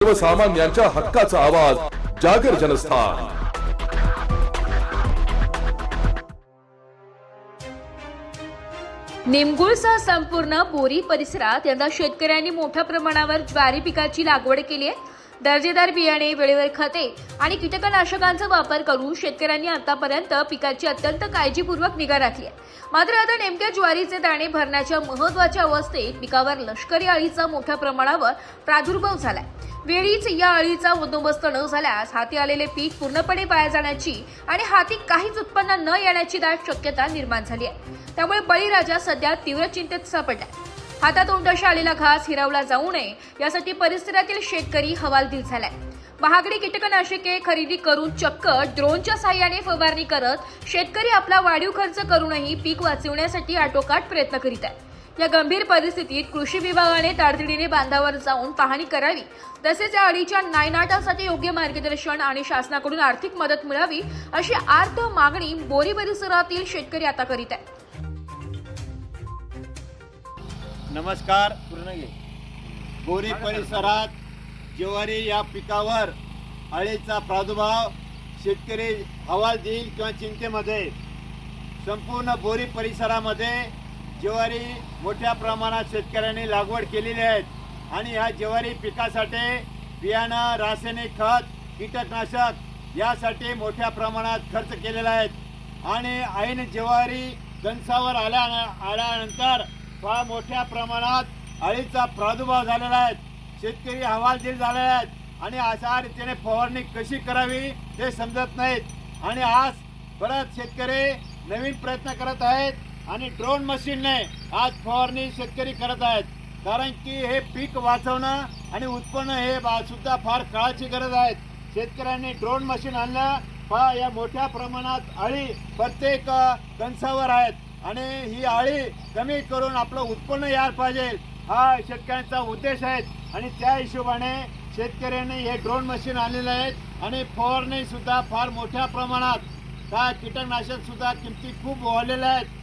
सर्वसामान्यांच्या हक्काचा आवाज जागर जनस्थान। निमगुळसह संपूर्ण बोरी परिसरात यंदा शेतकऱ्यांनी मोठ्या प्रमाणावर ज्वारी पिकाची लागवड केली आहे। दर्जेदार बियाणे, वेळेवर खते आणि कीटकनाशकांचा वापर करून शेतकऱ्यांनी आतापर्यंत पिकाची अत्यंत काळजीपूर्वक निगा राखली आहे। मात्र आता नेमक्या ज्वारीचे दाणे भरण्याच्या महत्त्वाच्या अवस्थेत पिकावर लष्करी अळीचा मोठ्या प्रमाणावर प्रादुर्भाव झालाय। वेळीच या अळीचा बंदोबस्त न झाल्यास हाती आलेले पीक पूर्णपणे वाया जाण्याची आणि हाती काहीच उत्पन्न न येण्याची दाट शक्यता निर्माण झाली आहे। त्यामुळे बळीराजा सध्या तीव्र चिंतेत सापडलाय। हातातोंडाशी आलेला घास हिरावला जाऊ नये यासाठी परिसरातील शेतकरी हवालदिल झालाय। महागडी कीटकनाशके खरेदी करून चक्क ड्रोनच्या साहाय्याने फवारणी करत शेतकरी आपला वाढीव खर्च करूनही पीक वाचवण्यासाठी आटोकाट प्रयत्न करीत आहे। या गंभीर परिस्थितीत कृषी विभागाने तातडीने बांधावर जाऊन पाहणी करावी, तसेच या अळीच्या नायनाटासाठी योग्य मार्गदर्शन आणि शासनाकडून आर्थिक मदत मिळावी अशी आर्त मागणी बोरी परिसरातील शेतकरी आता करीत आहेत। नमस्कार। बोरी परिसरात ज्वारी या पिकावर अळीचा प्रादुर्भाव शेतकरी हवालदिल किंवा चिंतेमध्ये। संपूर्ण बोरी परिसरामध्ये ज्वारी मोठ्या प्रमाणात शेतकऱ्यांनी लागवड केलेली आहे आणि या ज्वारी पिकासाठी बियाणं, रासायनिक खत, कीटकनाशक यासाठी मोठ्या प्रमाणात खर्च केलेला आहे आणि ऐन ज्वारी गणसावर आल्यानंतर फार मोठ्या प्रमाणात अळीचा प्रादुर्भाव झालेला आहे। शेतकरी हवालदिल झाले आहेत आणि अशा रीतीने फवारणी कशी करावी हे समजत नाहीत आणि आज परत शेतकरी नवीन प्रयत्न करत आहेत आणि ड्रोन मशीनने आज फवारणी शेतकरी करत आहेत, कारण की हे पीक वाचवणं आणि उत्पन्न हे सुद्धा फार काळाची गरज आहे। शेतकऱ्यांनी ड्रोन मशीन आणलं, या मोठ्या प्रमाणात अळी प्रत्येक कणसावर आहेत आणि ही अळी कमी करून आपलं उत्पन्न यायला पाहिजे हा शेतकऱ्यांचा उद्देश आहे आणि त्या हिशोबाने शेतकऱ्यांनी हे ड्रोन मशीन आणलेले आहेत आणि फवारणी सुद्धा फार मोठ्या प्रमाणात, त्या कीटकनाशक सुद्धा किमती खूप वाढलेल्या आहेत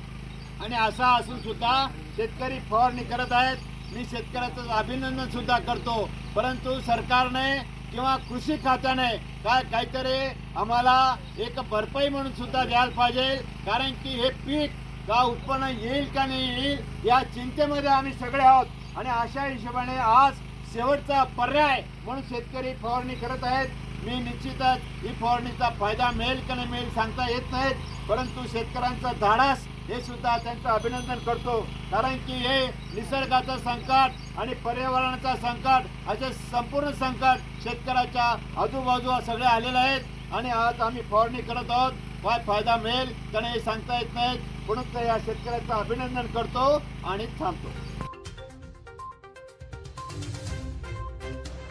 आणि असा असून सुद्धा शेतकरी फवारणी करत आहेत। मी शेतकऱ्याचं अभिनंदन सुद्धा करतो, परंतु सरकारने किंवा कृषी खात्याने काहीतरी आम्हाला एक भरपाई म्हणून सुद्धा द्यायला पाहिजे, कारण की हे पीक का उत्पन्न येईल का नाही येईल या चिंतेमध्ये आम्ही सगळे आहोत आणि अशा हिशोबाने आज शेवटचा पर्याय म्हणून शेतकरी फवारणी करत आहेत। मी निश्चितच ही फवारणीचा फायदा मिळेल का नाही मिळेल सांगता येत नाहीत, परंतु शेतकऱ्यांचा धाडस हे सुद्धा त्यांचं अभिनंदन करतो, कारण की हे निसर्गाचं संकट आणि पर्यावरणाचं संकट असे संपूर्ण संकट शेतकऱ्याच्या आजूबाजूला सगळे आलेले आहेत आणि आज आम्ही फवारणी करत आहोत। काय फायदा मिळेल का नाही सांगता येत नाही, म्हणून या शेतकऱ्याचं अभिनंदन करतो आणि थांबतो।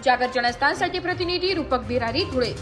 जागर जनस्थानसाठी प्रतिनिधी रूपक बिरारी, धुळे।